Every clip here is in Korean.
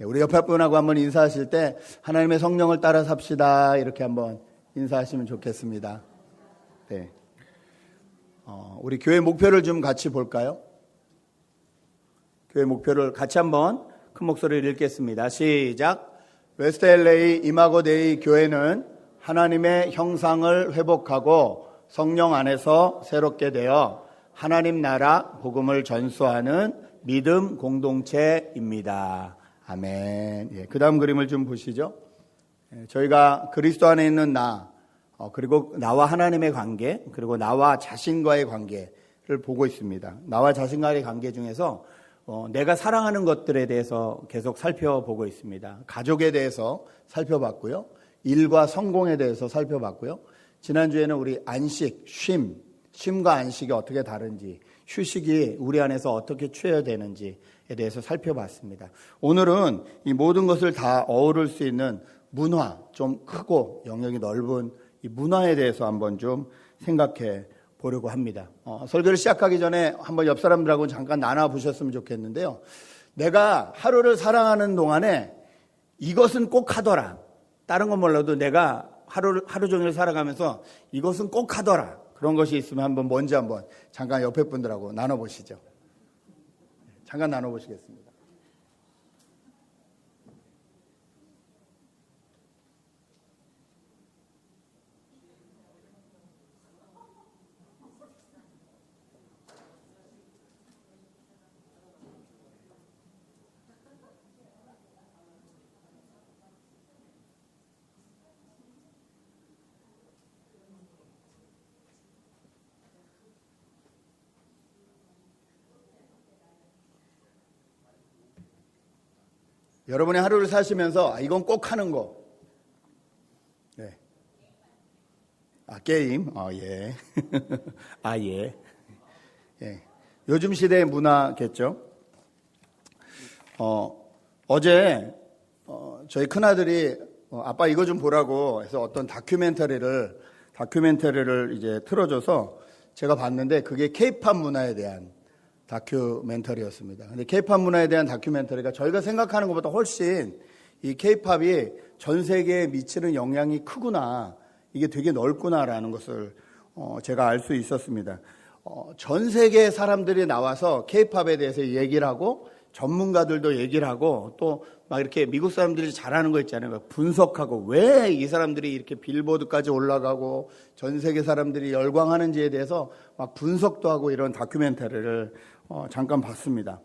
우리 옆에 분하고 한번 인사하실 때 하나님의 성령을 따라 삽시다 이렇게 한번 인사하시면 좋겠습니다. 네. 우리 교회 목표를 좀 같이 볼까요? 교회 목표를 같이 한번 큰 목소리를 읽겠습니다. 시작. 웨스트 LA 이마고데이 교회는 하나님의 형상을 회복하고 성령 안에서 새롭게 되어 하나님 나라 복음을 전수하는 믿음 공동체입니다. 아멘. 예, 그 다음 그림을 좀 보시죠. 저희가 그리스도 안에 있는 그리고 나와 하나님의 관계, 그리고 나와 자신과의 관계를 보고 있습니다. 나와 자신과의 관계 중에서 내가 사랑하는 것들에 대해서 계속 살펴보고 있습니다. 가족에 대해서 살펴봤고요. 일과 성공에 대해서 살펴봤고요. 지난주에는 우리 안식, 쉼과 안식이 어떻게 다른지, 휴식이 우리 안에서 어떻게 취해야 되는지에 대해서 살펴봤습니다. 오늘은 이 모든 것을 다 어우를 수 있는 문화, 좀 크고 영역이 넓은 이 문화에 대해서 한번 좀 생각해 보려고 합니다. 설교를 시작하기 전에 한번 옆 사람들하고 잠깐 나눠보셨으면 좋겠는데요. 내가 하루를 살아가는 동안에 이것은 꼭 하더라. 다른 건 몰라도 내가 하루 종일 살아가면서 이것은 꼭 하더라. 그런 것이 있으면 한번 잠깐 옆에 분들하고 나눠보시죠. 잠깐 나눠보시겠습니다. 여러분의 하루를 사시면서 이건 꼭 하는 거. 네. 게임. 예. 예. 예. 요즘 시대의 문화겠죠. 어제 저희 큰아들이 아빠 이거 좀 보라고 해서 어떤 다큐멘터리를 이제 틀어줘서 제가 봤는데 그게 케이팝 문화에 대한 다큐멘터리였습니다. 근데 케이팝 문화에 대한 다큐멘터리가 저희가 생각하는 것보다 훨씬 이 케이팝이 전 세계에 미치는 영향이 크구나, 이게 되게 넓구나라는 것을 제가 알 수 있었습니다. 전 세계 사람들이 나와서 케이팝에 대해서 얘기를 하고 전문가들도 얘기를 하고 또 막 이렇게 미국 사람들이 잘하는 거 있잖아요. 분석하고 왜 이 사람들이 이렇게 빌보드까지 올라가고 전 세계 사람들이 열광하는지에 대해서 막 분석도 하고 이런 다큐멘터리를 잠깐 봤습니다.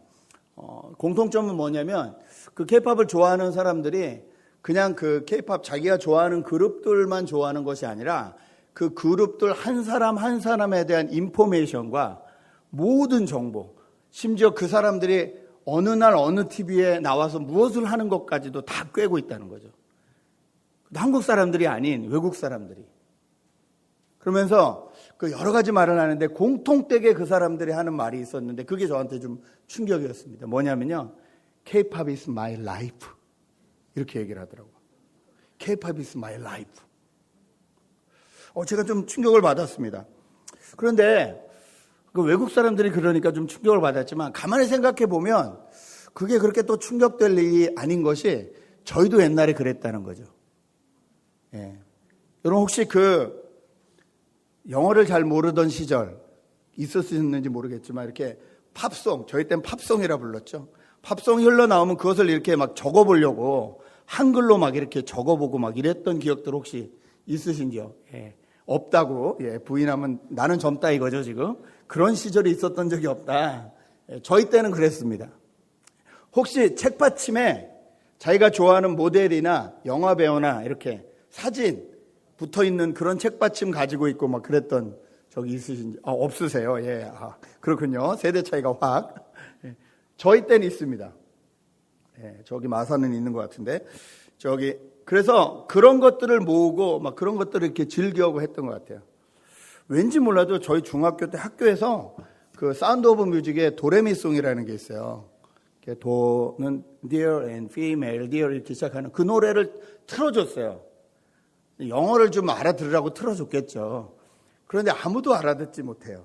공통점은 뭐냐면 그 케이팝을 좋아하는 사람들이 그냥 그 케이팝 자기가 좋아하는 그룹들만 좋아하는 것이 아니라 그 그룹들 한 사람 한 사람에 대한 인포메이션과 모든 정보, 심지어 그 사람들이 어느 날 어느 TV에 나와서 무엇을 하는 것까지도 다 꿰고 있다는 거죠. 한국 사람들이 아닌 외국 사람들이. 그러면서 그 여러 가지 말을 하는데 공통되게 그 사람들이 하는 말이 있었는데 그게 저한테 좀 충격이었습니다. 뭐냐면요. K-pop is my life. 이렇게 얘기를 하더라고요. K-pop is my life. 제가 좀 충격을 받았습니다. 그런데 그 외국 사람들이 그러니까 좀 충격을 받았지만 가만히 생각해 보면 그게 그렇게 또 충격될 일이 아닌 것이 저희도 옛날에 그랬다는 거죠. 예. 여러분 혹시 그 영어를 잘 모르던 시절 있었는지 모르겠지만 이렇게 팝송, 저희 땐 팝송이라 불렀죠. 팝송이 흘러나오면 그것을 이렇게 막 적어보려고 한글로 막 이렇게 적어보고 막 이랬던 기억들 혹시 있으신지요? 예. 없다고 부인하면 나는 젊다 이거죠 지금. 그런 시절이 있었던 적이 없다. 저희 때는 그랬습니다. 혹시 책받침에 자기가 좋아하는 모델이나 영화 배우나 이렇게 사진 붙어있는 그런 책받침 가지고 있고 막 그랬던 적이 있으신지? 없으세요? 예. 그렇군요. 세대 차이가 확. 저희 때는 있습니다. 예, 저기 마산은 있는 것 같은데 그래서 그런 것들을 모으고 막 그런 것들을 이렇게 즐겨하고 했던 것 같아요. 왠지 몰라도 저희 중학교 때 학교에서 그 사운드 오브 뮤직의 도레미송이라는 게 있어요. 도는 dear and female, dear 이렇게 시작하는 그 노래를 틀어줬어요. 영어를 좀 알아들으라고 틀어줬겠죠. 그런데 아무도 알아듣지 못해요.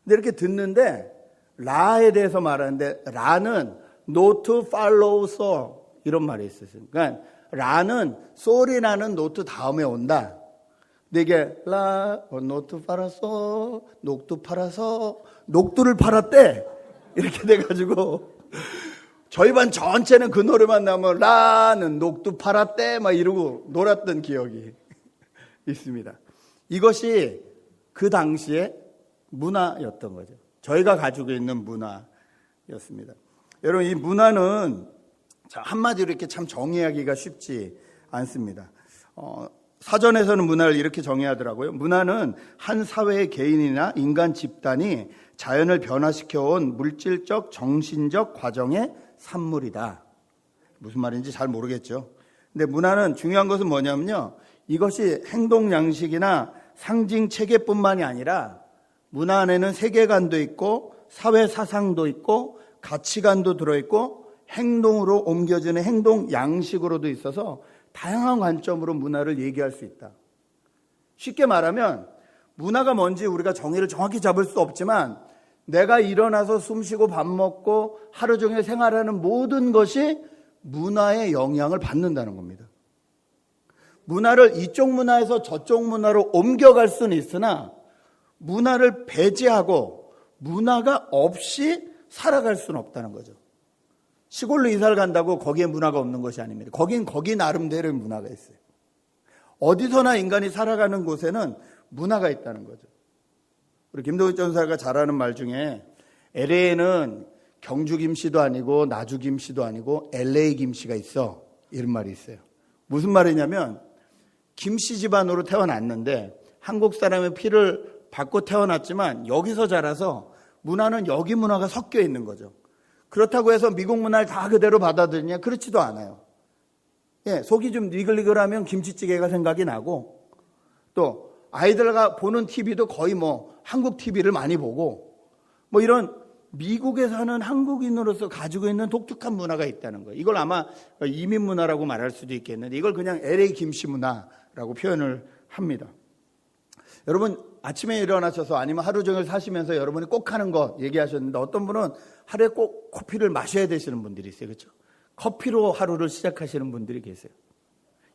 근데 이렇게 듣는데 라에 대해서 말하는데 라는 not to follow Saul 이런 말이 있었어요. 그러니까 라는 소울이 나는 노트 다음에 온다. 근데 이게 노트 팔아서 녹두 팔아서 녹두를 팔았대 이렇게 돼가지고 저희 반 전체는 그 노래만 나오면 라는 녹두 팔았대 막 이러고 놀았던 기억이 있습니다. 이것이 그 당시에 문화였던 거죠. 저희가 가지고 있는 문화였습니다. 여러분, 이 문화는 한마디로 이렇게 참 정의하기가 쉽지 않습니다. 사전에서는 문화를 이렇게 정의하더라고요. 문화는 한 사회의 개인이나 인간 집단이 자연을 변화시켜온 물질적, 정신적 과정의 산물이다. 무슨 말인지 잘 모르겠죠. 근데 문화는 중요한 것은 뭐냐면요. 이것이 행동 양식이나 상징 체계뿐만이 아니라 문화 안에는 세계관도 있고 사회 사상도 있고 가치관도 들어있고 행동으로 옮겨지는 행동 양식으로도 있어서 다양한 관점으로 문화를 얘기할 수 있다. 쉽게 말하면 문화가 뭔지 우리가 정의를 정확히 잡을 수 없지만 내가 일어나서 숨 쉬고 밥 먹고 하루 종일 생활하는 모든 것이 문화의 영향을 받는다는 겁니다. 문화를 이쪽 문화에서 저쪽 문화로 옮겨갈 수는 있으나 문화를 배제하고 문화가 없이 살아갈 수는 없다는 거죠. 시골로 이사를 간다고 거기에 문화가 없는 것이 아닙니다. 거긴 거기 나름대로의 문화가 있어요. 어디서나 인간이 살아가는 곳에는 문화가 있다는 거죠. 우리 김동희 전사가 잘하는 말 중에 LA에는 경주 김씨도 아니고 나주 김씨도 아니고 LA 김씨가 있어. 이런 말이 있어요. 무슨 말이냐면 김씨 집안으로 태어났는데 한국 사람의 피를 받고 태어났지만 여기서 자라서 문화는 여기 문화가 섞여 있는 거죠. 그렇다고 해서 미국 문화를 다 그대로 받아들이냐? 그렇지도 않아요. 예, 속이 좀 니글니글하면 김치찌개가 생각이 나고 또 아이들과 보는 TV도 거의 한국 TV를 많이 보고 이런 미국에 사는 한국인으로서 가지고 있는 독특한 문화가 있다는 거예요. 이걸 아마 이민 문화라고 말할 수도 있겠는데 이걸 그냥 LA 김씨 문화라고 표현을 합니다. 여러분 아침에 일어나셔서 아니면 하루 종일 사시면서 여러분이 꼭 하는 것 얘기하셨는데 어떤 분은 하루에 꼭 커피를 마셔야 되시는 분들이 있어요. 그렇죠? 커피로 하루를 시작하시는 분들이 계세요.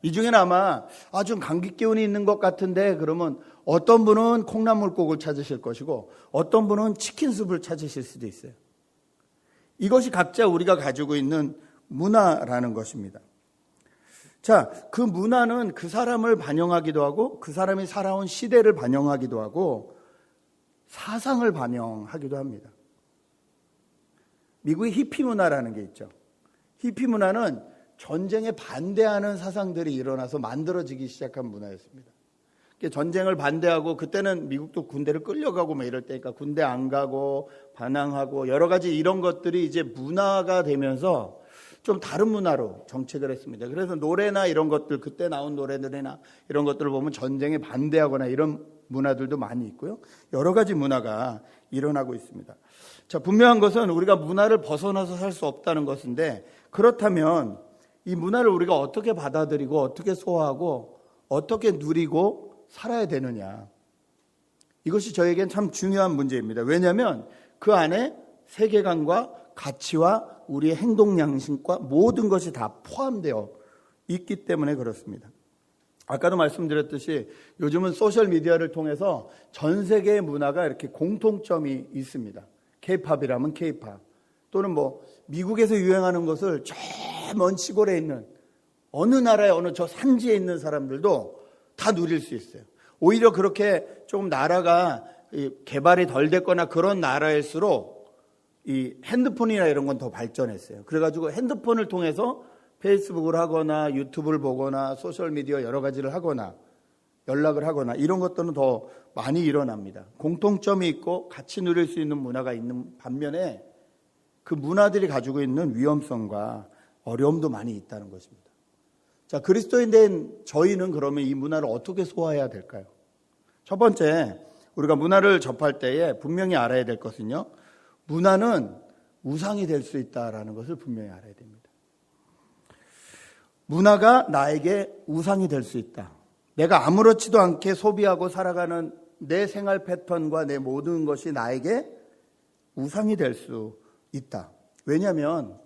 이 중에는 아마 좀 감기 기운이 있는 것 같은데 그러면 어떤 분은 콩나물국을 찾으실 것이고 어떤 분은 치킨숲을 찾으실 수도 있어요. 이것이 각자 우리가 가지고 있는 문화라는 것입니다. 자, 그 문화는 그 사람을 반영하기도 하고 그 사람이 살아온 시대를 반영하기도 하고 사상을 반영하기도 합니다. 미국의 히피 문화라는 게 있죠. 히피 문화는 전쟁에 반대하는 사상들이 일어나서 만들어지기 시작한 문화였습니다. 전쟁을 반대하고 그때는 미국도 군대를 끌려가고 이럴 때니까 군대 안 가고 반항하고 여러 가지 이런 것들이 이제 문화가 되면서 좀 다른 문화로 정책을 했습니다. 그래서 노래나 이런 것들 그때 나온 노래들이나 이런 것들을 보면 전쟁에 반대하거나 이런 문화들도 많이 있고요. 여러 가지 문화가 일어나고 있습니다. 자, 분명한 것은 우리가 문화를 벗어나서 살 수 없다는 것인데 그렇다면 이 문화를 우리가 어떻게 받아들이고 어떻게 소화하고 어떻게 누리고 살아야 되느냐. 이것이 저에겐 참 중요한 문제입니다. 왜냐하면 그 안에 세계관과 가치와 우리의 행동 양식과 모든 것이 다 포함되어 있기 때문에 그렇습니다. 아까도 말씀드렸듯이 요즘은 소셜미디어를 통해서 전 세계의 문화가 이렇게 공통점이 있습니다. K-팝이라면 K-팝 또는 미국에서 유행하는 것을 저 먼 시골에 있는 어느 나라의 어느 저 산지에 있는 사람들도 다 누릴 수 있어요. 오히려 그렇게 조금 나라가 개발이 덜 됐거나 그런 나라일수록 이 핸드폰이나 이런 건 더 발전했어요. 그래가지고 핸드폰을 통해서 페이스북을 하거나 유튜브를 보거나 소셜미디어 여러 가지를 하거나 연락을 하거나 이런 것들은 더 많이 일어납니다. 공통점이 있고 같이 누릴 수 있는 문화가 있는 반면에 그 문화들이 가지고 있는 위험성과 어려움도 많이 있다는 것입니다. 자, 그리스도인 된 저희는 그러면 이 문화를 어떻게 소화해야 될까요? 첫 번째, 우리가 문화를 접할 때에 분명히 알아야 될 것은요. 문화는 우상이 될 수 있다는 것을 분명히 알아야 됩니다. 문화가 나에게 우상이 될 수 있다. 내가 아무렇지도 않게 소비하고 살아가는 내 생활 패턴과 내 모든 것이 나에게 우상이 될 수 있다. 왜냐하면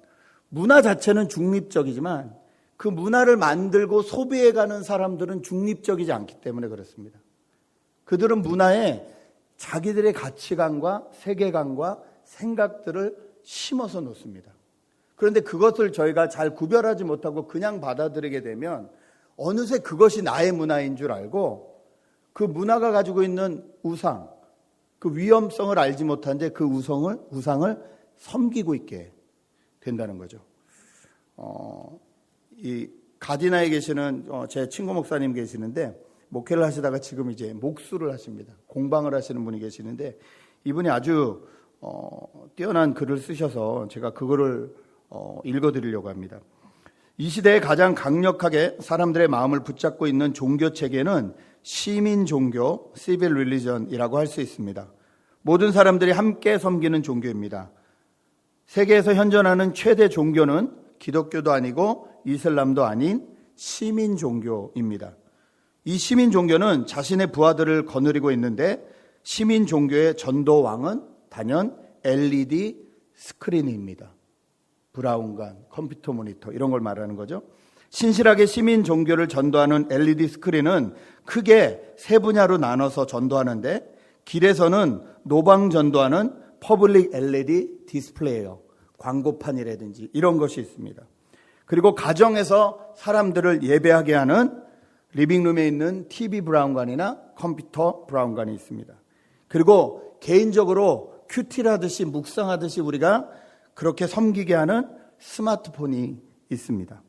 문화 자체는 중립적이지만 그 문화를 만들고 소비해가는 사람들은 중립적이지 않기 때문에 그렇습니다. 그들은 문화에 자기들의 가치관과 세계관과 생각들을 심어서 놓습니다. 그런데 그것을 저희가 잘 구별하지 못하고 그냥 받아들이게 되면 어느새 그것이 나의 문화인 줄 알고 그 문화가 가지고 있는 우상, 그 위험성을 알지 못한 채 그 우상을 섬기고 있게 된다는 거죠. 이 가디나에 계시는 제 친구 목사님 계시는데 목회를 하시다가 지금 이제 목수를 하십니다. 공방을 하시는 분이 계시는데 이분이 아주 뛰어난 글을 쓰셔서 제가 그거를 읽어드리려고 합니다. 이 시대에 가장 강력하게 사람들의 마음을 붙잡고 있는 종교 체계는 시민 종교, civil religion이라고 할 수 있습니다. 모든 사람들이 함께 섬기는 종교입니다. 세계에서 현존하는 최대 종교는 기독교도 아니고 이슬람도 아닌 시민 종교입니다. 이 시민 종교는 자신의 부하들을 거느리고 있는데 시민 종교의 전도왕은 단연 LED 스크린입니다. 브라운관, 컴퓨터 모니터 이런 걸 말하는 거죠. 신실하게 시민 종교를 전도하는 LED 스크린은 크게 세 분야로 나눠서 전도하는데 길에서는 노방 전도하는 퍼블릭 LED 디스플레이어, 광고판이라든지 이런 것이 있습니다. 그리고 가정에서 사람들을 예배하게 하는 리빙룸에 있는 TV 브라운관이나 컴퓨터 브라운관이 있습니다. 그리고 개인적으로 큐티하듯이 묵상하듯이 우리가 그렇게 섬기게 하는 스마트폰이 있습니다.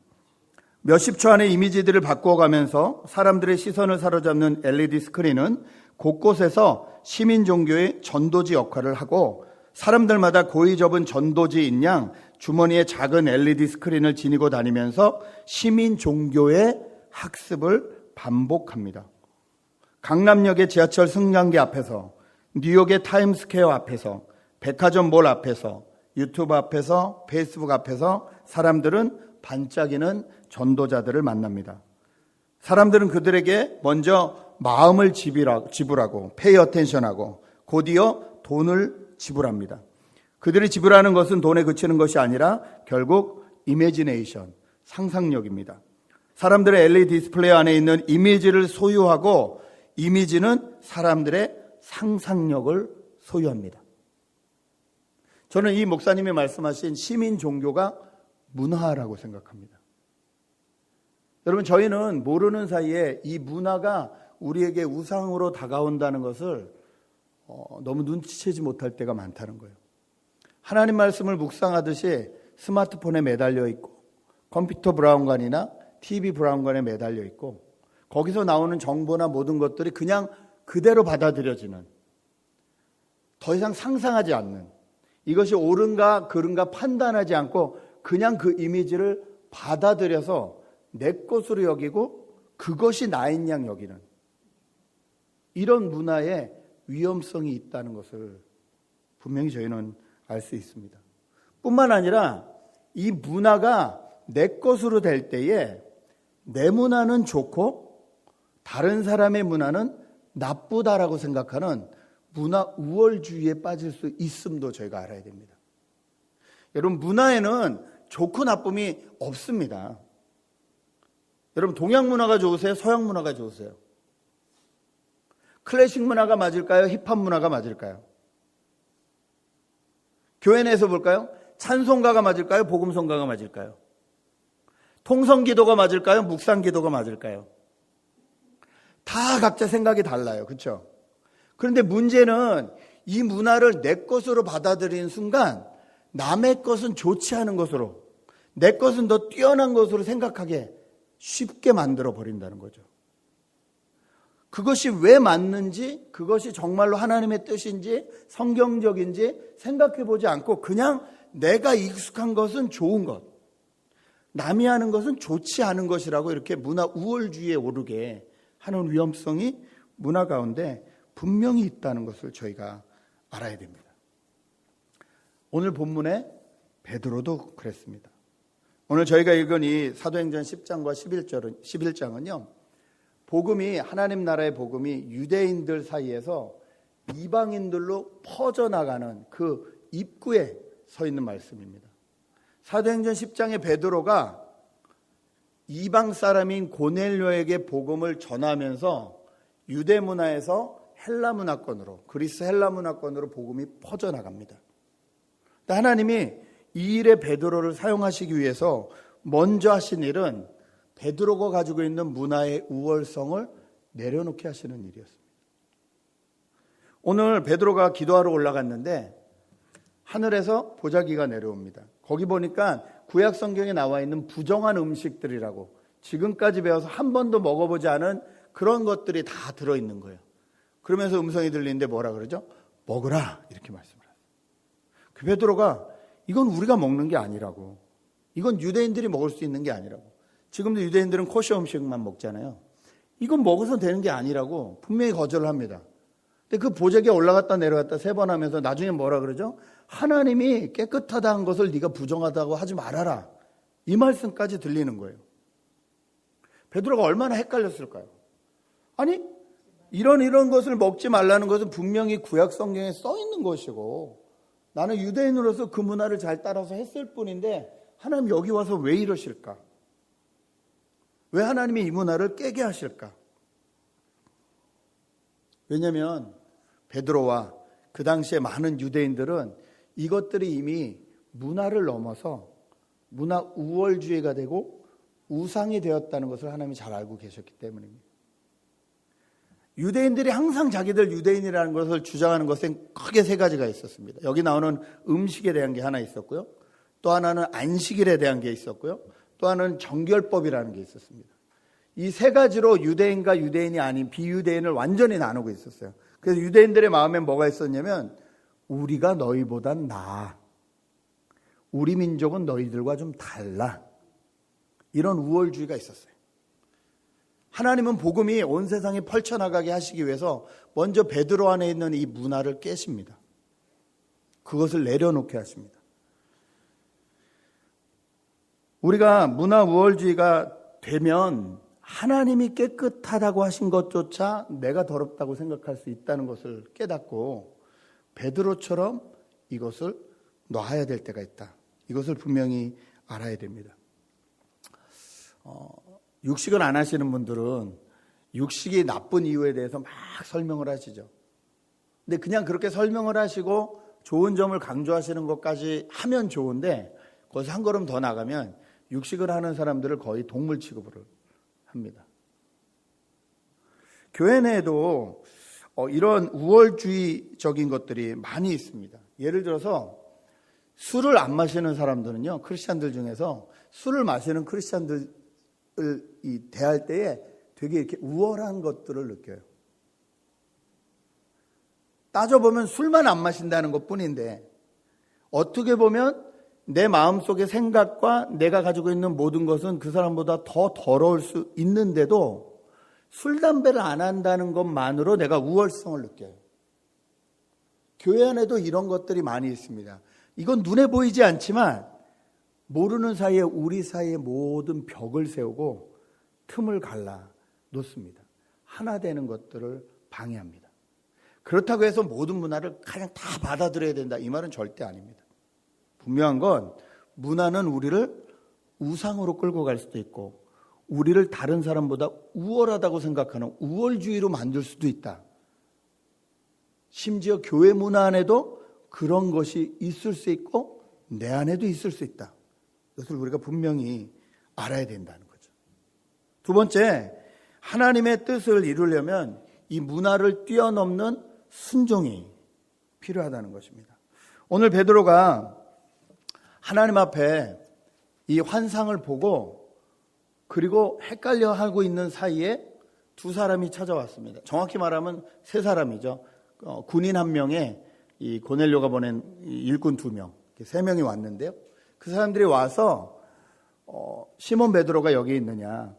몇십 초 안에 이미지들을 바꾸어가면서 사람들의 시선을 사로잡는 LED 스크린은 곳곳에서 시민 종교의 전도지 역할을 하고 사람들마다 고이 접은 전도지인 양 주머니에 작은 LED 스크린을 지니고 다니면서 시민 종교의 학습을 반복합니다. 강남역의 지하철 승강기 앞에서, 뉴욕의 타임스퀘어 앞에서, 백화점 몰 앞에서, 유튜브 앞에서, 페이스북 앞에서 사람들은 반짝이는 전도자들을 만납니다. 사람들은 그들에게 먼저 마음을 지불하고 pay attention하고 곧이어 돈을 지불합니다. 그들이 지불하는 것은 돈에 그치는 것이 아니라 결국 imagination, 상상력입니다. 사람들의 LED 디스플레이 안에 있는 이미지를 소유하고 이미지는 사람들의 상상력을 소유합니다. 저는 이 목사님이 말씀하신 시민 종교가 문화라고 생각합니다. 여러분, 저희는 모르는 사이에 이 문화가 우리에게 우상으로 다가온다는 것을 너무 눈치채지 못할 때가 많다는 거예요. 하나님 말씀을 묵상하듯이 스마트폰에 매달려 있고 컴퓨터 브라운관이나 TV 브라운관에 매달려 있고 거기서 나오는 정보나 모든 것들이 그냥 그대로 받아들여지는, 더 이상 상상하지 않는, 이것이 옳은가 그른가 판단하지 않고 그냥 그 이미지를 받아들여서 내 것으로 여기고 그것이 나인 양 여기는 이런 문화에 위험성이 있다는 것을 분명히 저희는 알 수 있습니다. 뿐만 아니라 이 문화가 내 것으로 될 때에 내 문화는 좋고 다른 사람의 문화는 나쁘다라고 생각하는 문화 우월주의에 빠질 수 있음도 저희가 알아야 됩니다. 여러분, 문화에는 좋고 나쁨이 없습니다. 여러분, 동양 문화가 좋으세요? 서양 문화가 좋으세요? 클래식 문화가 맞을까요? 힙합 문화가 맞을까요? 교회 내에서 볼까요? 찬송가가 맞을까요? 복음성가가 맞을까요? 통성기도가 맞을까요? 묵상기도가 맞을까요? 다 각자 생각이 달라요. 그렇죠? 그런데 문제는 이 문화를 내 것으로 받아들이는 순간 남의 것은 좋지 않은 것으로, 내 것은 더 뛰어난 것으로 생각하게 쉽게 만들어 버린다는 거죠. 그것이 왜 맞는지, 그것이 정말로 하나님의 뜻인지 성경적인지 생각해 보지 않고 그냥 내가 익숙한 것은 좋은 것, 남이 하는 것은 좋지 않은 것이라고 이렇게 문화 우월주의에 오르게 하는 위험성이 문화 가운데 분명히 있다는 것을 저희가 알아야 됩니다. 오늘 본문에 베드로도 그랬습니다. 오늘 저희가 읽은 이 사도행전 10장과 11장은요, 복음이, 하나님 나라의 복음이 유대인들 사이에서 이방인들로 퍼져나가는 그 입구에 서 있는 말씀입니다. 사도행전 10장의 베드로가 이방 사람인 고넬료에게 복음을 전하면서 유대 문화에서 헬라 문화권으로, 그리스 헬라 문화권으로 복음이 퍼져나갑니다. 하나님이 이 일에 베드로를 사용하시기 위해서 먼저 하신 일은 베드로가 가지고 있는 문화의 우월성을 내려놓게 하시는 일이었습니다. 오늘 베드로가 기도하러 올라갔는데 하늘에서 보자기가 내려옵니다. 거기 보니까 구약 성경에 나와 있는 부정한 음식들이라고, 지금까지 배워서 한 번도 먹어보지 않은 그런 것들이 다 들어있는 거예요. 그러면서 음성이 들리는데 뭐라 그러죠? 먹으라, 이렇게 말씀을 해요. 그 베드로가 이건 우리가 먹는 게 아니라고, 이건 유대인들이 먹을 수 있는 게 아니라고, 지금도 유대인들은 코셔 음식만 먹잖아요. 이건 먹어서 되는 게 아니라고 분명히 거절을 합니다. 근데 그 보자기에 올라갔다 내려갔다 3번 하면서 나중에 뭐라 그러죠? 하나님이 깨끗하다 한 것을 네가 부정하다고 하지 말아라, 이 말씀까지 들리는 거예요. 베드로가 얼마나 헷갈렸을까요? 아니, 이런 것을 먹지 말라는 것은 분명히 구약 성경에 써 있는 것이고 나는 유대인으로서 그 문화를 잘 따라서 했을 뿐인데 하나님 여기 와서 왜 이러실까? 왜 하나님이 이 문화를 깨게 하실까? 왜냐하면 베드로와 그 당시에 많은 유대인들은 이것들이 이미 문화를 넘어서 문화 우월주의가 되고 우상이 되었다는 것을 하나님이 잘 알고 계셨기 때문입니다. 유대인들이 항상 자기들 유대인이라는 것을 주장하는 것은 크게 3가지가 있었습니다. 여기 나오는 음식에 대한 게 하나 있었고요, 또 하나는 안식일에 대한 게 있었고요, 또 하나는 정결법이라는 게 있었습니다. 이 3가지로 유대인과 유대인이 아닌 비유대인을 완전히 나누고 있었어요. 그래서 유대인들의 마음에 뭐가 있었냐면 우리가 너희보단 나아, 우리 민족은 너희들과 좀 달라, 이런 우월주의가 있었어요. 하나님은 복음이 온 세상에 펼쳐나가게 하시기 위해서 먼저 베드로 안에 있는 이 문화를 깨십니다. 그것을 내려놓게 하십니다. 우리가 문화 우월주의가 되면 하나님이 깨끗하다고 하신 것조차 내가 더럽다고 생각할 수 있다는 것을 깨닫고 베드로처럼 이것을 놔야 될 때가 있다, 이것을 분명히 알아야 됩니다. 육식을 안 하시는 분들은 육식이 나쁜 이유에 대해서 막 설명을 하시죠. 근데 그냥 그렇게 설명을 하시고 좋은 점을 강조하시는 것까지 하면 좋은데 거기서 한 걸음 더 나가면 육식을 하는 사람들을 거의 동물 취급을 합니다. 교회 내에도 이런 우월주의적인 것들이 많이 있습니다. 예를 들어서 술을 안 마시는 사람들은요, 크리스찬들 중에서 술을 마시는 크리스찬들 대할 때에 되게 이렇게 우월한 것들을 느껴요. 따져보면 술만 안 마신다는 것 뿐인데 어떻게 보면 내 마음속의 생각과 내가 가지고 있는 모든 것은 그 사람보다 더 더러울 수 있는데도 술, 담배를 안 한다는 것만으로 내가 우월성을 느껴요. 교회 안에도 이런 것들이 많이 있습니다. 이건 눈에 보이지 않지만 모르는 사이에 우리 사이에 모든 벽을 세우고 틈을 갈라 놓습니다. 하나 되는 것들을 방해합니다. 그렇다고 해서 모든 문화를 그냥 다 받아들여야 된다, 이 말은 절대 아닙니다. 분명한 건 문화는 우리를 우상으로 끌고 갈 수도 있고 우리를 다른 사람보다 우월하다고 생각하는 우월주의로 만들 수도 있다. 심지어 교회 문화 안에도 그런 것이 있을 수 있고 내 안에도 있을 수 있다. 이것을 우리가 분명히 알아야 된다는 거죠. 두 번째, 하나님의 뜻을 이루려면 이 문화를 뛰어넘는 순종이 필요하다는 것입니다. 오늘 베드로가 하나님 앞에 이 환상을 보고 그리고 헷갈려 하고 있는 사이에 2사람이 찾아왔습니다. 정확히 말하면 3사람이죠. 군인 1명에 이 고넬료가 보낸 일꾼 2명, 3명이 왔는데요. 그 사람들이 와서 시몬 베드로가 여기 있느냐,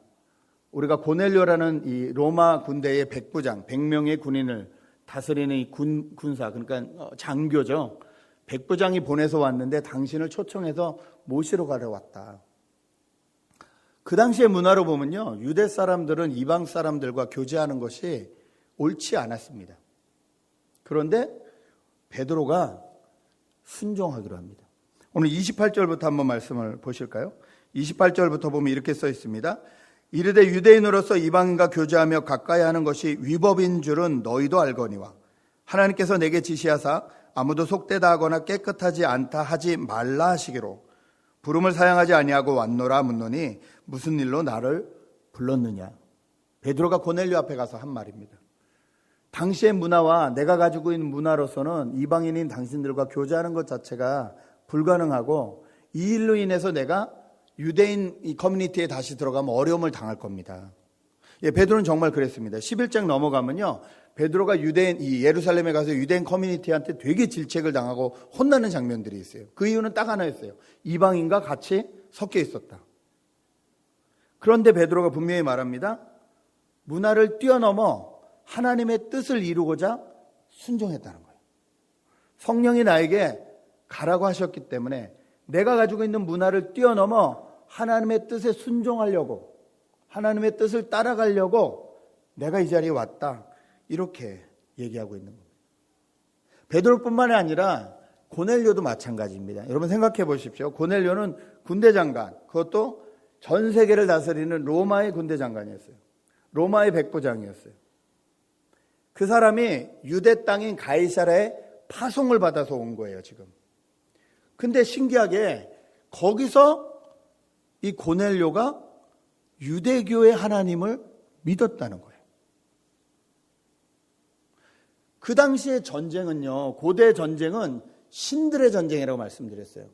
우리가 고넬료라는 이 로마 군대의 백부장, 100명의 군인을 다스리는 이 군사, 그러니까 장교죠. 백부장이 보내서 왔는데 당신을 초청해서 모시러 가려 왔다. 그 당시의 문화로 보면요, 유대 사람들은 이방 사람들과 교제하는 것이 옳지 않았습니다. 그런데 베드로가 순종하기로 합니다. 오늘 28절부터 한번 말씀을 보실까요? 28절부터 보면 이렇게 써 있습니다. 이르되 유대인으로서 이방인과 교제하며 가까이 하는 것이 위법인 줄은 너희도 알거니와 하나님께서 내게 지시하사 아무도 속되다 하거나 깨끗하지 않다 하지 말라 하시기로 부름을 사양하지 아니하고 왔노라 묻노니 무슨 일로 나를 불렀느냐. 베드로가 고넬료 앞에 가서 한 말입니다. 당시의 문화와 내가 가지고 있는 문화로서는 이방인인 당신들과 교제하는 것 자체가 불가능하고 이 일로 인해서 내가 유대인 이 커뮤니티에 다시 들어가면 어려움을 당할 겁니다. 예, 베드로는 정말 그랬습니다. 11장 넘어가면요, 베드로가 유대인 이 예루살렘에 가서 유대인 커뮤니티한테 되게 질책을 당하고 혼나는 장면들이 있어요. 그 이유는 딱 하나였어요. 이방인과 같이 섞여 있었다. 그런데 베드로가 분명히 말합니다. 문화를 뛰어넘어 하나님의 뜻을 이루고자 순종했다는 거예요. 성령이 나에게 가라고 하셨기 때문에 내가 가지고 있는 문화를 뛰어넘어 하나님의 뜻에 순종하려고, 하나님의 뜻을 따라가려고 내가 이 자리에 왔다. 이렇게 얘기하고 있는 겁니다. 베드로뿐만이 아니라 고넬료도 마찬가지입니다. 여러분 생각해 보십시오. 고넬료는 군대 장관, 그것도 전 세계를 다스리는 로마의 군대 장관이었어요. 로마의 백부장이었어요. 그 사람이 유대 땅인 가이사라에 파송을 받아서 온 거예요, 지금. 근데 신기하게 거기서 이 고넬료가 유대교의 하나님을 믿었다는 거예요. 그 당시의 전쟁은요, 고대 전쟁은 신들의 전쟁이라고 말씀드렸어요.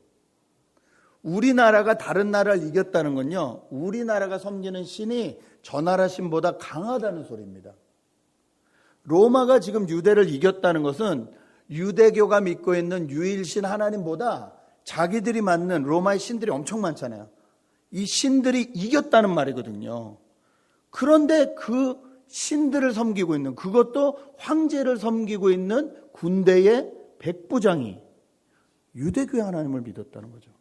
우리나라가 다른 나라를 이겼다는 건요, 우리나라가 섬기는 신이 저 나라 신보다 강하다는 소리입니다. 로마가 지금 유대를 이겼다는 것은 유대교가 믿고 있는 유일신 하나님보다 자기들이 맞는 로마의 신들이 엄청 많잖아요. 이 신들이 이겼다는 말이거든요. 그런데 그 신들을 섬기고 있는, 그것도 황제를 섬기고 있는 군대의 백부장이 유대교의 하나님을 믿었다는 거죠.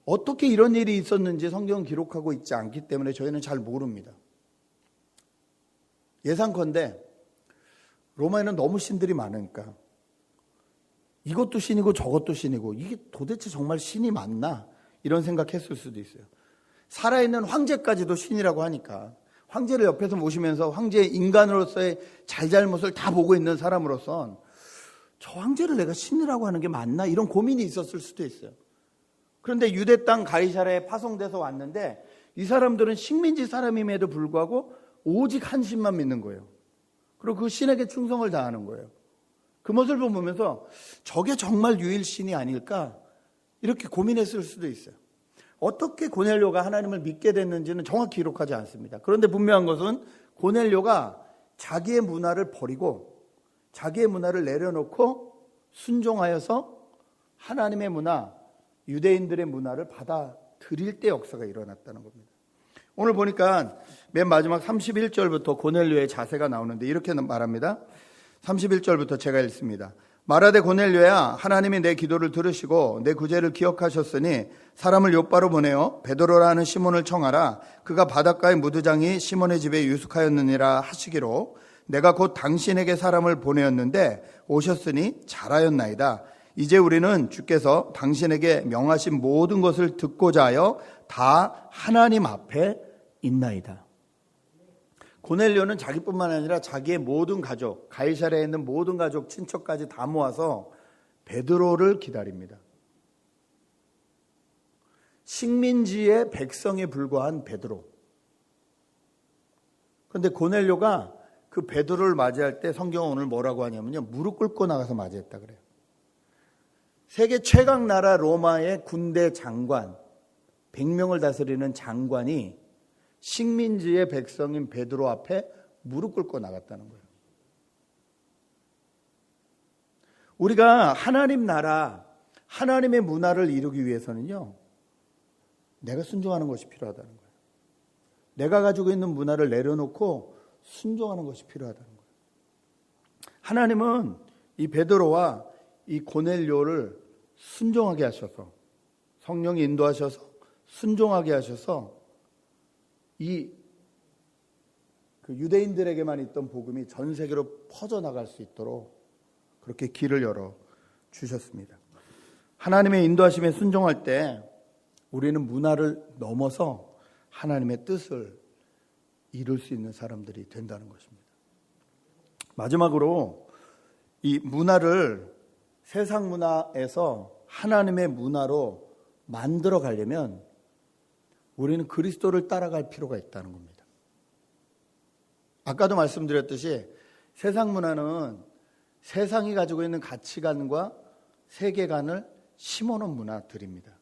어떻게 이런 일이 있었는지 성경은 기록하고 있지 않기 때문에 저희는 잘 모릅니다. 예상컨대 로마에는 너무 신들이 많으니까 이것도 신이고 저것도 신이고 이게 도대체 정말 신이 맞나? 이런 생각했을 수도 있어요. 살아있는 황제까지도 신이라고 하니까 황제를 옆에서 모시면서 황제의 인간으로서의 잘잘못을 다 보고 있는 사람으로선 저 황제를 내가 신이라고 하는 게 맞나? 이런 고민이 있었을 수도 있어요. 그런데 유대 땅 가이사라에 파송돼서 왔는데 이 사람들은 식민지 사람임에도 불구하고 오직 한 신만 믿는 거예요. 그리고 그 신에게 충성을 다하는 거예요. 그 모습을 보면서 저게 정말 유일신이 아닐까? 이렇게 고민했을 수도 있어요. 어떻게 고넬료가 하나님을 믿게 됐는지는 정확히 기록하지 않습니다. 그런데 분명한 것은 고넬료가 자기의 문화를 버리고 자기의 문화를 내려놓고 순종하여서 하나님의 문화, 유대인들의 문화를 받아들일 때 역사가 일어났다는 겁니다. 오늘 보니까 맨 마지막 31절부터 고넬료의 자세가 나오는데 이렇게 말합니다. 31절부터 제가 읽습니다. 말하되 고넬료야, 하나님이 내 기도를 들으시고 내 구제를 기억하셨으니 사람을 욥바로 보내어 베드로라 하는 시몬을 청하라. 그가 바닷가의 무두장이 시몬의 집에 유숙하였느니라 하시기로 내가 곧 당신에게 사람을 보내었는데 오셨으니 잘하였나이다. 이제 우리는 주께서 당신에게 명하신 모든 것을 듣고자 하여 다 하나님 앞에 있나이다. 고넬료는 자기뿐만 아니라 자기의 모든 가족, 가이사랴에 있는 모든 가족, 친척까지 다 모아서 베드로를 기다립니다. 식민지의 백성에 불과한 베드로. 그런데 고넬료가 그 베드로를 맞이할 때 성경은 오늘 뭐라고 하냐면요, 무릎 꿇고 나가서 맞이했다 그래요. 세계 최강 나라 로마의 군대 장관, 100명을 다스리는 장관이 식민지의 백성인 베드로 앞에 무릎 꿇고 나갔다는 거예요. 우리가 하나님 나라, 하나님의 문화를 이루기 위해서는요, 내가 순종하는 것이 필요하다는 거예요. 내가 가지고 있는 문화를 내려놓고 순종하는 것이 필요하다는 거예요. 하나님은 이 베드로와 이 고넬료를 순종하게 하셔서, 성령이 인도하셔서 순종하게 하셔서 그 유대인들에게만 있던 복음이 전 세계로 퍼져나갈 수 있도록 그렇게 길을 열어 주셨습니다. 하나님의 인도하심에 순종할 때 우리는 문화를 넘어서 하나님의 뜻을 이룰 수 있는 사람들이 된다는 것입니다. 마지막으로 이 문화를 세상 문화에서 하나님의 문화로 만들어 가려면 우리는 그리스도를 따라갈 필요가 있다는 겁니다. 아까도 말씀드렸듯이 세상 문화는 세상이 가지고 있는 가치관과 세계관을 심어놓은 문화들입니다.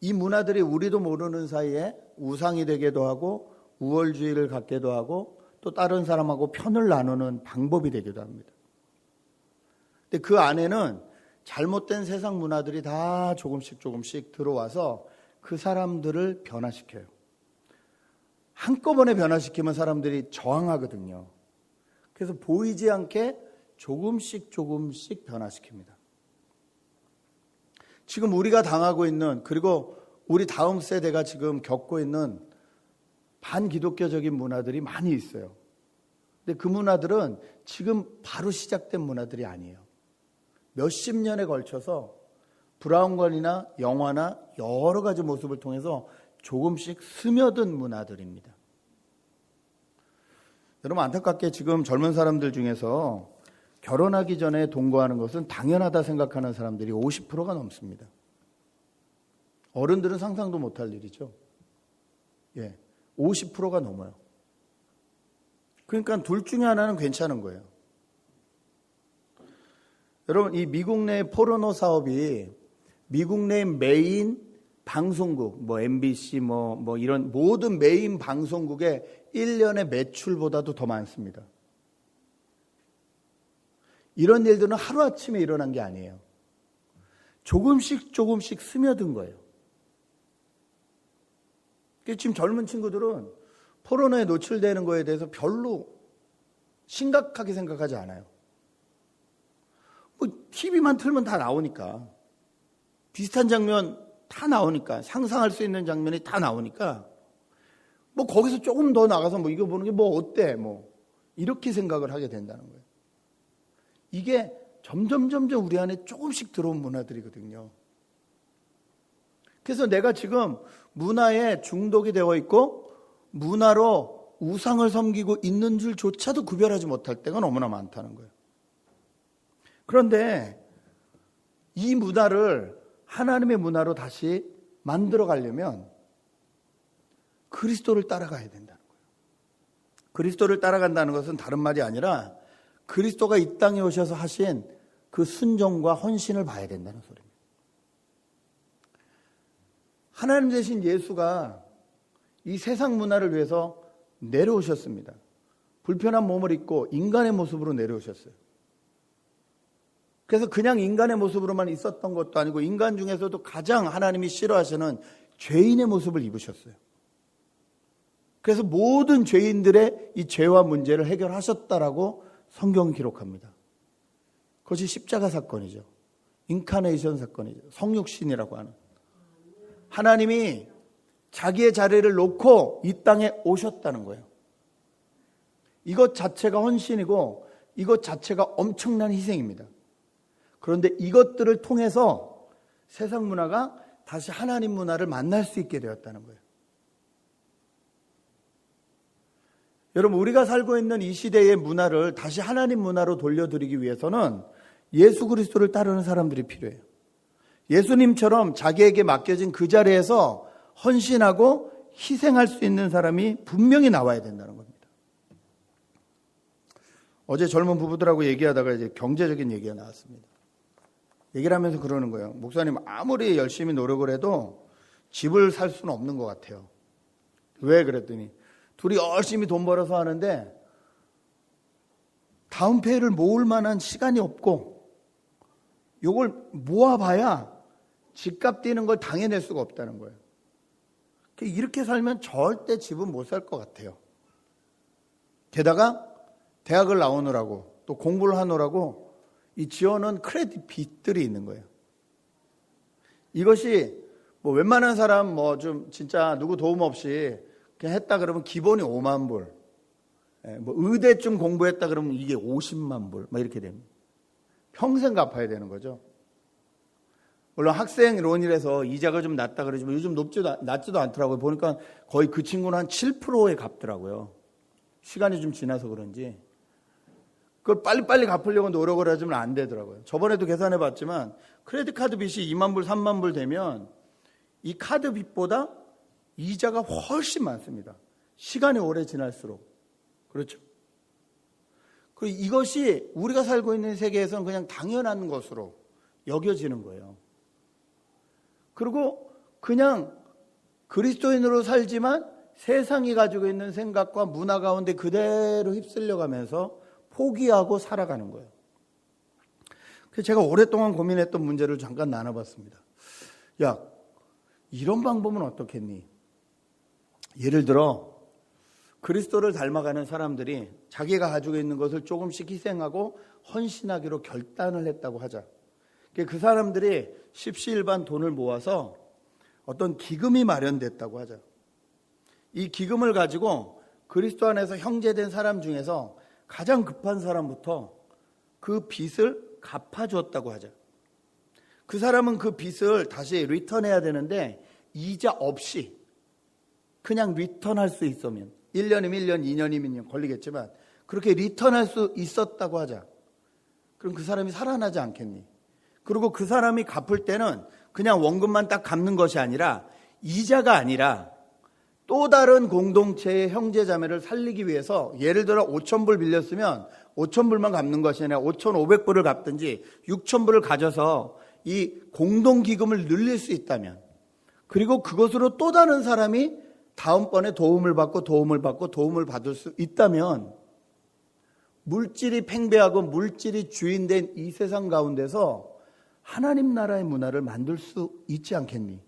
이 문화들이 우리도 모르는 사이에 우상이 되기도 하고 우월주의를 갖기도 하고 또 다른 사람하고 편을 나누는 방법이 되기도 합니다. 근데 그 안에는 잘못된 세상 문화들이 다 조금씩 들어와서 그 사람들을 변화시켜요. 한꺼번에 변화시키면 사람들이 저항하거든요. 그래서 보이지 않게 조금씩 변화시킵니다. 지금 우리가 당하고 있는, 그리고 우리 다음 세대가 지금 겪고 있는 반기독교적인 문화들이 많이 있어요. 근데 그 문화들은 지금 바로 시작된 문화들이 아니에요. 몇십 년에 걸쳐서 브라운관이나 영화나 여러 가지 모습을 통해서 조금씩 스며든 문화들입니다. 여러분, 안타깝게 지금 젊은 사람들 중에서 결혼하기 전에 동거하는 것은 당연하다 생각하는 사람들이 50%가 넘습니다. 어른들은 상상도 못할 일이죠. 50%가 넘어요. 그러니까 둘 중에 하나는 괜찮은 거예요. 여러분, 이 미국 내 포르노 사업이 미국 내 메인 방송국, MBC, 이런 모든 메인 방송국의 1년의 매출보다도 더 많습니다. 이런 일들은 하루아침에 일어난 게 아니에요. 조금씩 스며든 거예요. 지금 젊은 친구들은 포르노에 노출되는 거에 대해서 별로 심각하게 생각하지 않아요. TV만 틀면 다 나오니까. 비슷한 장면 다 나오니까. 상상할 수 있는 장면이 다 나오니까. 거기서 조금 더 나가서 이거 보는 게 어때? 이렇게 생각을 하게 된다는 거예요. 이게 점점 우리 안에 조금씩 들어온 문화들이거든요. 그래서 내가 지금 문화에 중독이 되어 있고 문화로 우상을 섬기고 있는 줄조차도 구별하지 못할 때가 너무나 많다는 거예요. 그런데 이 문화를 하나님의 문화로 다시 만들어 가려면 그리스도를 따라가야 된다는 거예요. 그리스도를 따라간다는 것은 다른 말이 아니라 그리스도가 이 땅에 오셔서 하신 그 순종과 헌신을 봐야 된다는 소리입니다. 하나님 되신 예수가 이 세상 문화를 위해서 내려오셨습니다. 불편한 몸을 입고 인간의 모습으로 내려오셨어요. 그래서 그냥 인간의 모습으로만 있었던 것도 아니고 인간 중에서도 가장 하나님이 싫어하시는 죄인의 모습을 입으셨어요. 그래서 모든 죄인들의 이 죄와 문제를 해결하셨다라고 성경은 기록합니다. 그것이 십자가 사건이죠. 인카네이션 사건이죠. 성육신이라고 하는. 하나님이 자기의 자리를 놓고 이 땅에 오셨다는 거예요. 이것 자체가 헌신이고 이것 자체가 엄청난 희생입니다. 그런데 이것들을 통해서 세상 문화가 다시 하나님 문화를 만날 수 있게 되었다는 거예요. 여러분, 우리가 살고 있는 이 시대의 문화를 다시 하나님 문화로 돌려드리기 위해서는 예수 그리스도를 따르는 사람들이 필요해요. 예수님처럼 자기에게 맡겨진 그 자리에서 헌신하고 희생할 수 있는 사람이 분명히 나와야 된다는 겁니다. 어제 젊은 부부들하고 얘기하다가 이제 경제적인 얘기가 나왔습니다. 얘기를 하면서 그러는 거예요. 목사님, 아무리 열심히 노력을 해도 집을 살 수는 없는 것 같아요. 왜? 그랬더니 둘이 열심히 돈 벌어서 하는데 다운페이를 모을 만한 시간이 없고 이걸 모아봐야 집값 뛰는 걸 당해낼 수가 없다는 거예요. 이렇게 살면 절대 집은 못 살 것 같아요. 게다가 대학을 나오느라고 또 공부를 하느라고 이 지어놓은 크레딧 빚들이 있는 거예요. 이것이 웬만한 사람 좀 진짜 누구 도움 없이 그냥 했다 그러면 기본이 5만 불. 의대쯤 공부했다 그러면 이게 50만 불. 이렇게 됩니다. 평생 갚아야 되는 거죠. 물론 학생론이라서 이자가 좀 낮다 그러지만 요즘 낮지도 않더라고요. 보니까 거의 그 친구는 한 7%에 갚더라고요. 시간이 좀 지나서 그런지. 그걸 빨리빨리 갚으려고 노력을 하지만 안 되더라고요. 저번에도 계산해 봤지만 크레딧 카드 빚이 2만 불, 3만 불 되면 이 카드 빚보다 이자가 훨씬 많습니다. 시간이 오래 지날수록. 그렇죠? 그리고 이것이 우리가 살고 있는 세계에서는 그냥 당연한 것으로 여겨지는 거예요. 그리고 그냥 그리스도인으로 살지만 세상이 가지고 있는 생각과 문화 가운데 그대로 휩쓸려 가면서 포기하고 살아가는 거예요. 그래서 제가 오랫동안 고민했던 문제를 잠깐 나눠봤습니다. 야, 이런 방법은 어떻겠니? 예를 들어 그리스도를 닮아가는 사람들이 자기가 가지고 있는 것을 조금씩 희생하고 헌신하기로 결단을 했다고 하자. 그 사람들이 십시일반 돈을 모아서 어떤 기금이 마련됐다고 하자. 이 기금을 가지고 그리스도 안에서 형제된 사람 중에서 가장 급한 사람부터 그 빚을 갚아주었다고 하자. 그 사람은 그 빚을 다시 리턴해야 되는데 이자 없이 그냥 리턴할 수 있으면 1년이면 1년, 2년이면 2년 걸리겠지만 그렇게 리턴할 수 있었다고 하자. 그럼 그 사람이 살아나지 않겠니? 그리고 그 사람이 갚을 때는 그냥 원금만 딱 갚는 것이 아니라 이자가 아니라 또 다른 공동체의 형제자매를 살리기 위해서 예를 들어 5,000불 빌렸으면 5,000불만 갚는 것이 아니라 5,500불을 갚든지 6,000불을 가져서 이 공동기금을 늘릴 수 있다면 그리고 그것으로 또 다른 사람이 다음번에 도움을 받을 수 있다면 물질이 팽배하고 물질이 주인된 이 세상 가운데서 하나님 나라의 문화를 만들 수 있지 않겠니?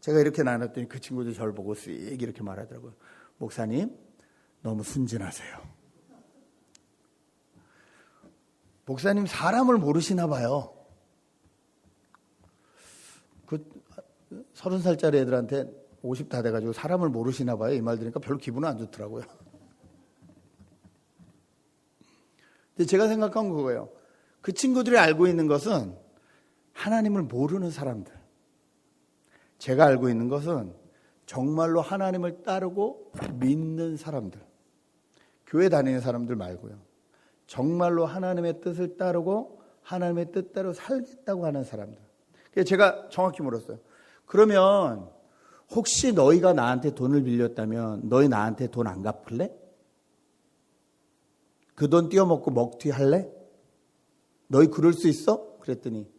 제가 이렇게 나눴더니 그 친구도 저를 보고 씩 이렇게 말하더라고요. 목사님, 너무 순진하세요. 목사님 사람을 모르시나 봐요. 그 30살짜리 애들한테 50 다 돼가지고 사람을 모르시나 봐요. 이 말 들으니까 별로 기분은 안 좋더라고요. 근데 제가 생각한 그거예요. 그 친구들이 알고 있는 것은 하나님을 모르는 사람들. 제가 알고 있는 것은 정말로 하나님을 따르고 믿는 사람들. 교회 다니는 사람들 말고요. 정말로 하나님의 뜻을 따르고 하나님의 뜻대로 살겠다고 하는 사람들. 그래서 제가 정확히 물었어요. 그러면 혹시 너희가 나한테 돈을 빌렸다면 너희 나한테 돈 안 갚을래? 그 돈 띄어먹고 먹튀 할래? 너희 그럴 수 있어? 그랬더니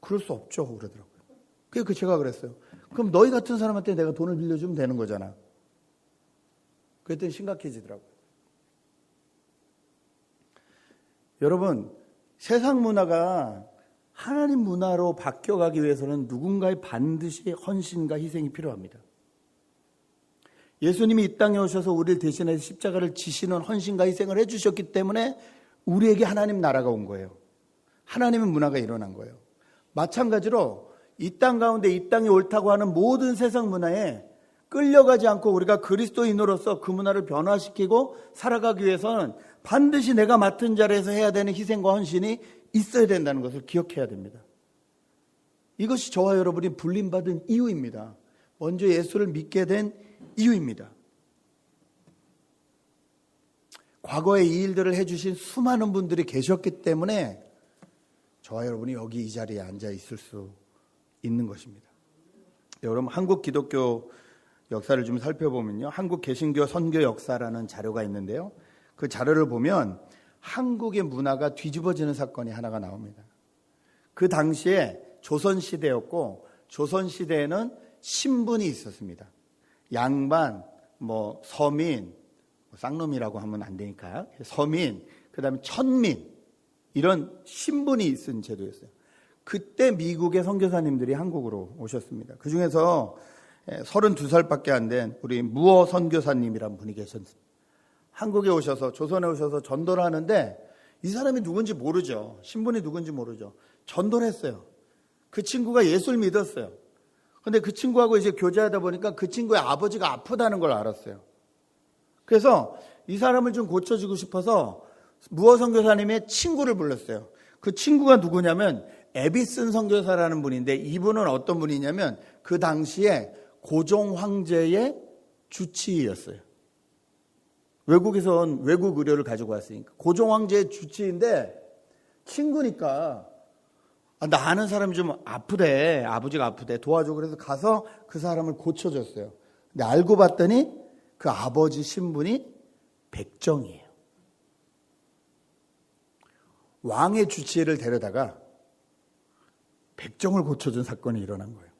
그럴 수 없죠 그러더라고요. 그래서 제가 그랬어요. 그럼 너희 같은 사람한테 내가 돈을 빌려주면 되는 거잖아. 그랬더니 심각해지더라고요. 여러분, 세상 문화가 하나님 문화로 바뀌어가기 위해서는 누군가의 반드시 헌신과 희생이 필요합니다. 예수님이 이 땅에 오셔서 우리를 대신해서 십자가를 지시는 헌신과 희생을 해주셨기 때문에 우리에게 하나님 나라가 온 거예요. 하나님의 문화가 일어난 거예요. 마찬가지로 이 땅 가운데 이 땅이 옳다고 하는 모든 세상 문화에 끌려가지 않고 우리가 그리스도인으로서 그 문화를 변화시키고 살아가기 위해서는 반드시 내가 맡은 자리에서 해야 되는 희생과 헌신이 있어야 된다는 것을 기억해야 됩니다. 이것이 저와 여러분이 불림받은 이유입니다. 먼저 예수를 믿게 된 이유입니다. 과거에 이 일들을 해주신 수많은 분들이 계셨기 때문에 저와 여러분이 여기 이 자리에 앉아 있을 수 있는 것입니다. 여러분, 한국 기독교 역사를 좀 살펴보면요, 한국 개신교 선교 역사라는 자료가 있는데요, 그 자료를 보면 한국의 문화가 뒤집어지는 사건이 하나가 나옵니다. 그 당시에 조선시대였고, 조선시대에는 신분이 있었습니다. 양반, 서민, 쌍놈이라고 하면 안 되니까 서민, 그 다음에 천민, 이런 신분이 있은 제도였어요. 그때 미국의 선교사님들이 한국으로 오셨습니다. 그 중에서 32살밖에 안 된 우리 무어 선교사님이란 분이 계셨습니다. 한국에 오셔서, 조선에 오셔서 전도를 하는데 이 사람이 누군지 모르죠. 신분이 누군지 모르죠. 전도를 했어요. 그 친구가 예수를 믿었어요. 근데 그 친구하고 이제 교제하다 보니까 그 친구의 아버지가 아프다는 걸 알았어요. 그래서 이 사람을 좀 고쳐주고 싶어서 무어 선교사님의 친구를 불렀어요. 그 친구가 누구냐면 에비슨 선교사라는 분인데, 이분은 어떤 분이냐면 그 당시에 고종 황제의 주치의였어요. 외국에선 외국 의료를 가지고 왔으니까. 고종 황제의 주치의인데 친구니까 나 아는 사람이 좀 아프대, 아버지가 아프대, 도와줘. 그래서 가서 그 사람을 고쳐줬어요. 근데 알고 봤더니 그 아버지 신분이 백정이에요. 왕의 주치의를 데려다가 백정을 고쳐준 사건이 일어난 거예요.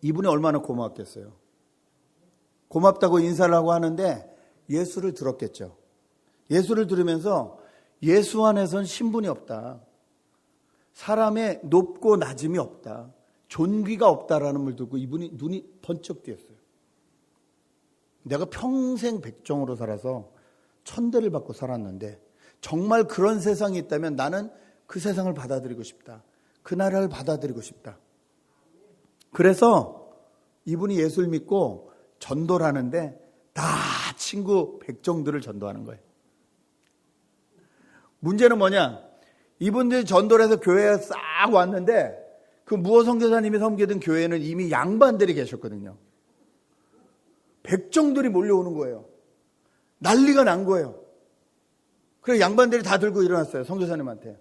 이분이 얼마나 고마웠겠어요. 고맙다고 인사를 하고 하는데 예수를 들었겠죠. 예수를 들으면서 예수 안에선 신분이 없다, 사람의 높고 낮음이 없다, 존귀가 없다라는 걸 듣고 이분이 눈이 번쩍 띄었어요. 내가 평생 백정으로 살아서 천대를 받고 살았는데 정말 그런 세상이 있다면 나는 그 세상을 받아들이고 싶다, 그 나라를 받아들이고 싶다. 그래서 이분이 예수를 믿고 전도를 하는데 다 친구 백정들을 전도하는 거예요. 문제는 뭐냐? 이분들이 전도를 해서 교회에 싹 왔는데 그 무호 선교사님이 섬기던 교회는 이미 양반들이 계셨거든요. 백정들이 몰려오는 거예요. 난리가 난 거예요. 그래서 양반들이 다 들고 일어났어요. 선교사님한테.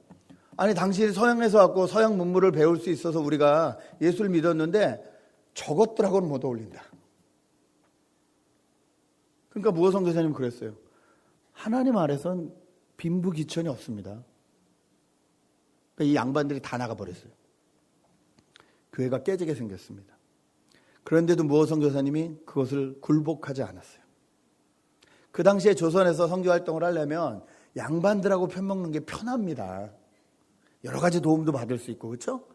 아니, 당신이 서양에서 왔고 서양 문물을 배울 수 있어서 우리가 예수를 믿었는데 저것들하고는 못 어울린다. 그러니까 무호 선교사님은 그랬어요. 하나님 아래선 빈부귀천이 없습니다. 그러니까 이 양반들이 다 나가버렸어요. 교회가 깨지게 생겼습니다. 그런데도 무호 선교사님이 그것을 굴복하지 않았어요. 그 당시에 조선에서 선교활동을 하려면 양반들하고 편먹는 게 편합니다. 여러 가지 도움도 받을 수 있고, 그렇죠?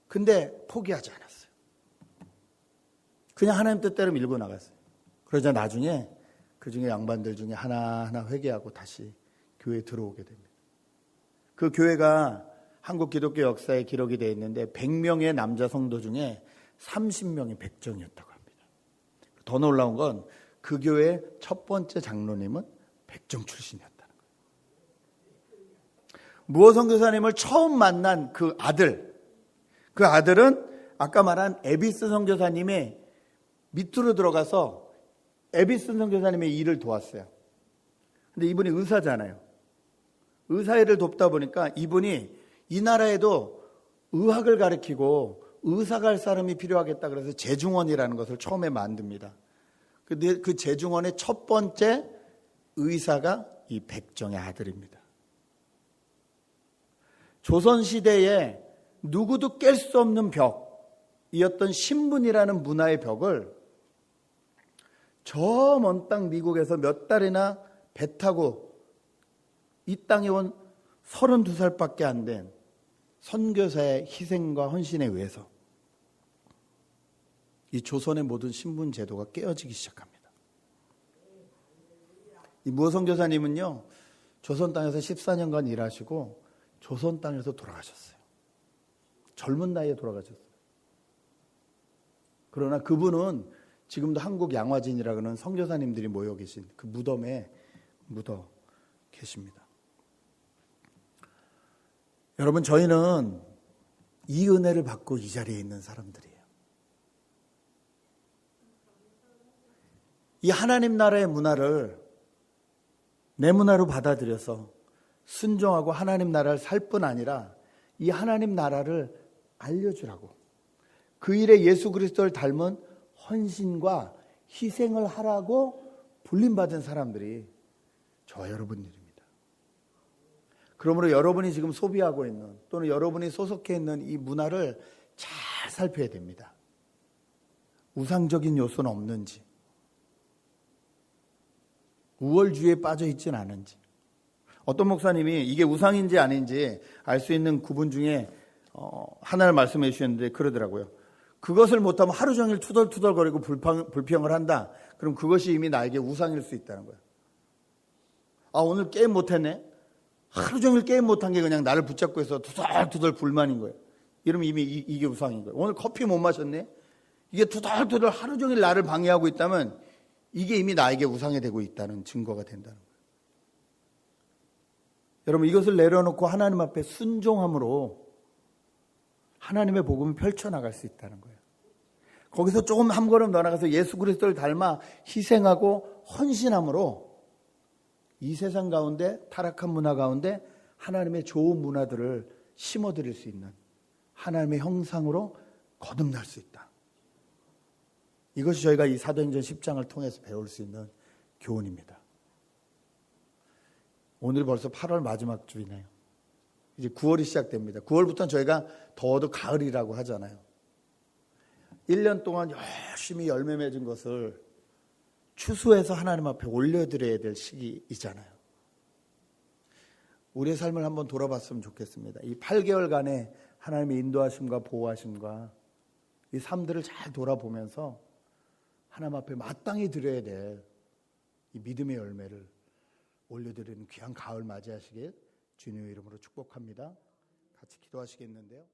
근데 포기하지 않았어요. 그냥 하나님 뜻대로 밀고 나갔어요. 그러자 나중에 그 중에 양반들 중에 하나하나 회개하고 다시 교회에 들어오게 됩니다. 그 교회가 한국 기독교 역사에 기록이 되어 있는데 100명의 남자 성도 중에 30명이 백정이었다고 합니다. 더 놀라운 건 그 교회의 첫 번째 장로님은 백정 출신이었다는 거예요. 무호 선교사님을 처음 만난 그 아들은 아까 말한 에비스 선교사님의 밑으로 들어가서 에비스 선교사님의 일을 도왔어요. 근데 이분이 의사잖아요. 의사 일을 돕다 보니까 이분이 이 나라에도 의학을 가르치고 의사가 할 사람이 필요하겠다 그래서 재중원이라는 것을 처음에 만듭니다. 근데 그 재중원의 첫 번째 의사가 이 백정의 아들입니다. 조선시대에 누구도 깰 수 없는 벽이었던 신분이라는 문화의 벽을 저 먼 땅 미국에서 몇 달이나 배 타고 이 땅에 온 32살밖에 안 된 선교사의 희생과 헌신에 의해서 이 조선의 모든 신분 제도가 깨어지기 시작합니다. 이 무호 선교사님은요, 조선 땅에서 14년간 일하시고 조선 땅에서 돌아가셨어요. 젊은 나이에 돌아가셨어요. 그러나 그분은 지금도 한국 양화진이라고 하는 선교사님들이 모여 계신 그 무덤에 묻어 계십니다. 여러분, 저희는 이 은혜를 받고 이 자리에 있는 사람들이에요. 이 하나님 나라의 문화를 내 문화로 받아들여서 순종하고 하나님 나라를 살 뿐 아니라 이 하나님 나라를 알려주라고 그 일에 예수 그리스도를 닮은 헌신과 희생을 하라고 불림받은 사람들이 저와 여러분들입니다. 그러므로 여러분이 지금 소비하고 있는 또는 여러분이 소속해 있는 이 문화를 잘 살펴야 됩니다. 우상적인 요소는 없는지, 우월주의에 빠져 있지는 않은지. 어떤 목사님이 이게 우상인지 아닌지 알 수 있는 구분 중에 하나를 말씀해 주셨는데 그러더라고요. 그것을 못하면 하루 종일 투덜투덜거리고 불평을 한다. 그럼 그것이 이미 나에게 우상일 수 있다는 거예요. 아, 오늘 게임 못했네. 하루 종일 게임 못한 게 그냥 나를 붙잡고 있어 투덜투덜 불만인 거예요. 이러면 이미 이게 우상인 거예요. 오늘 커피 못 마셨네. 이게 투덜투덜 하루 종일 나를 방해하고 있다면 이게 이미 나에게 우상이 되고 있다는 증거가 된다는 거예요. 여러분 이것을 내려놓고 하나님 앞에 순종함으로 하나님의 복음을 펼쳐나갈 수 있다는 거예요. 거기서 조금 한 걸음 더 나가서 예수 그리스도를 닮아 희생하고 헌신함으로 이 세상 가운데 타락한 문화 가운데 하나님의 좋은 문화들을 심어드릴 수 있는 하나님의 형상으로 거듭날 수 있다. 이것이 저희가 이 사도행전 10장을 통해서 배울 수 있는 교훈입니다. 오늘이 벌써 8월 마지막 주이네요. 이제 9월이 시작됩니다. 9월부터는 저희가 더워도 가을이라고 하잖아요. 1년 동안 열심히 열매 맺은 것을 추수해서 하나님 앞에 올려드려야 될 시기이잖아요. 우리의 삶을 한번 돌아봤으면 좋겠습니다. 이 8개월간의 하나님의 인도하심과 보호하심과 이 삶들을 잘 돌아보면서 하나님 앞에 마땅히 드려야 될 이 믿음의 열매를 올려드리는 귀한 가을 맞이하시길 주님의 이름으로 축복합니다. 같이 기도하시겠는데요.